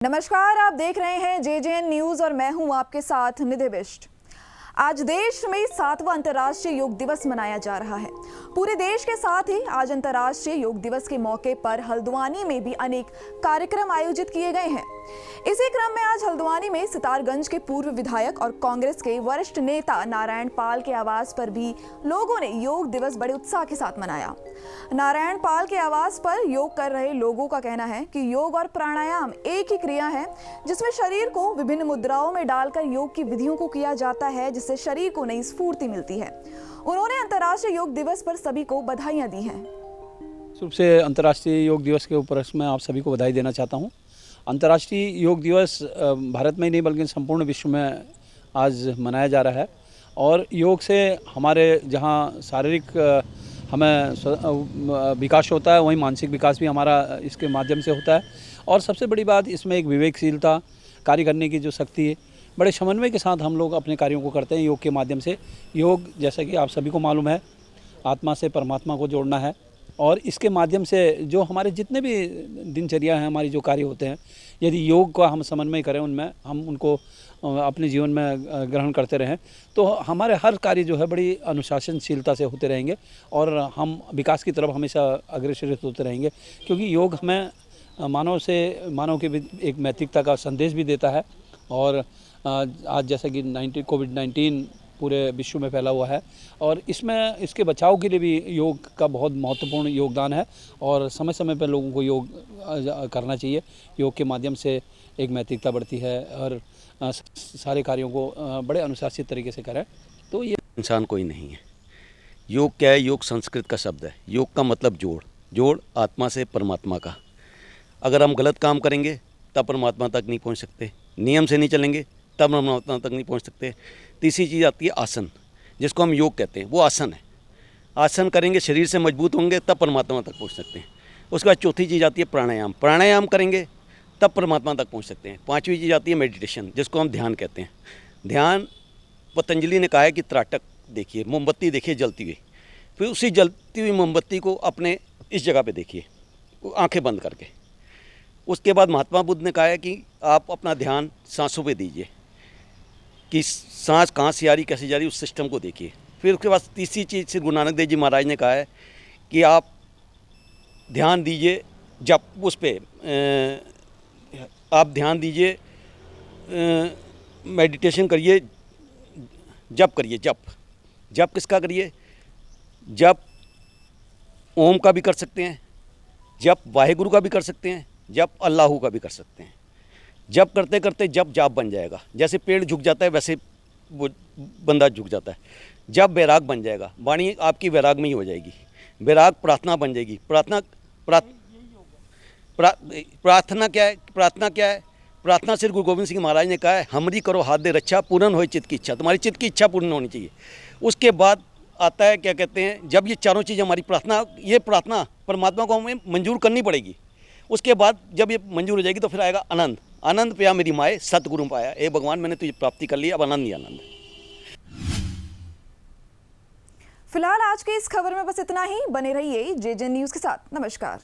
नमस्कार, आप देख रहे हैं जेजेएन न्यूज और मैं हूं आपके साथ निधि बिष्ट। आज देश में 7वां अंतर्राष्ट्रीय योग दिवस मनाया जा रहा है। पूरे देश के साथ ही आज अंतर्राष्ट्रीय योग दिवस के मौके पर हल्द्वानी में भी अनेक कार्यक्रम आयोजित किए गए हैं। इसी क्रम में आज हल्द्वानी में सितारगंज के पूर्व विधायक और कांग्रेस के वरिष्ठ नेता नारायण पाल के आवास पर भी लोगों ने योग दिवस बड़े उत्साह के साथ मनाया। नारायण पाल के आवास पर योग कर रहे लोगों का कहना है कि योग और प्राणायाम एक ही क्रिया है जिसमें शरीर को विभिन्न मुद्राओं में डालकर योग की विधियों को किया जाता है, जिससे शरीर को नई स्फूर्ति मिलती है। उन्होंने अंतर्राष्ट्रीय योग दिवस पर सभी को बधाइयां दी हैं। रूप से अंतर्राष्ट्रीय योग दिवस के ऊपर मैं आप सभी को बधाई देना चाहता हूं। अंतर्राष्ट्रीय योग दिवस भारत में ही नहीं बल्कि संपूर्ण विश्व में आज मनाया जा रहा है और योग से हमारे जहां शारीरिक हमें विकास होता है, वहीं मानसिक विकास भी हमारा इसके माध्यम से होता है। और सबसे बड़ी बात इसमें एक विवेकशीलता, कार्य करने की जो शक्ति है, बड़े समन्वय के साथ हम लोग अपने कार्यों को करते हैं योग के माध्यम से। योग जैसा कि आप सभी को मालूम है, आत्मा से परमात्मा को जोड़ना है और इसके माध्यम से जो हमारे जितने भी दिनचर्या हैं, हमारी जो कार्य होते हैं, यदि योग का हम समन्वय करें, उनमें हम उनको अपने जीवन में ग्रहण करते रहें तो हमारे हर कार्य जो है बड़ी अनुशासनशीलता से होते रहेंगे और हम विकास की तरफ हमेशा अग्रसर होते रहेंगे। क्योंकि योग हमें मानव के एक नैतिकता का संदेश भी देता है। और आज जैसा कि कोविड-19 पूरे विश्व में फैला हुआ है और इसके बचाव के लिए भी योग का बहुत महत्वपूर्ण योगदान है और समय समय पर लोगों को योग करना चाहिए। योग के माध्यम से एक नैतिकता बढ़ती है और सारे कार्यों को बड़े अनुशासित तरीके से करें तो ये इंसान कोई नहीं है। योग क्या है? योग संस्कृत का शब्द है। योग का मतलब जोड़ आत्मा से परमात्मा का। अगर हम गलत काम करेंगे तब परमात्मा तक नहीं पहुंच सकते, नियम से नहीं चलेंगे तब परमात्मा तक नहीं पहुंच सकते। तीसरी चीज़ आती है आसन, जिसको हम योग कहते हैं, वो आसन है। आसन करेंगे, शरीर से मजबूत होंगे तब परमात्मा तक पहुंच सकते हैं। उसके बाद चौथी चीज़ आती है प्राणायाम करेंगे तब परमात्मा तक पहुंच सकते हैं। पांचवी चीज़ आती है मेडिटेशन, जिसको हम ध्यान कहते हैं। ध्यान पतंजलि ने कहा है कि त्राटक देखिए, मोमबत्ती देखिए जलती हुई, फिर उसी जलती हुई मोमबत्ती को अपने इस जगह पे देखिए, आंखें बंद करके। उसके बाद महात्मा बुद्ध ने कहा है कि आप अपना ध्यान सांसों पे दीजिए, कि सांस कहाँ से आ रही, कैसे जा रही, उस सिस्टम को देखिए। फिर उसके बाद तीसरी चीज़ श्री गुरु नानक देव जी महाराज ने कहा है कि आप ध्यान दीजिए जब उस पर आप ध्यान दीजिए, मेडिटेशन करिए, जप करिए। जप किसका करिए? जप ओम का भी कर सकते हैं, जप वाहेगुरु का भी कर सकते हैं, जप अल्लाहू का भी कर सकते हैं। जप करते करते जप जाप बन जाएगा। जैसे पेड़ झुक जाता है वैसे वो बंदा झुक जाता है। जब वैराग बन जाएगा, वाणी आपकी वैराग में ही हो जाएगी। वैराग प्रार्थना बन जाएगी। प्रार्थना क्या है? प्रार्थना श्री गुरु गोविंद सिंह महाराज ने कहा है, हमरी करो हाथ दे रक्षा, पूर्ण हो चित्त की इच्छा। तुम्हारी चित्त की इच्छा पूर्ण होनी चाहिए। उसके बाद आता है क्या कहते हैं, जब ये चारों चीज़ हमारी प्रार्थना परमात्मा को हमें मंजूर करनी पड़ेगी। उसके बाद जब ये मंजूर हो जाएगी तो फिर आएगा आनंद पाया मेरी माए, सतगुरु पाया। ए भगवान, मैंने तुझे प्राप्ति कर ली, अब आनंद ही आनंद। फिलहाल आज की इस खबर में बस इतना ही। बने रहिए जेजेएन न्यूज के साथ। नमस्कार।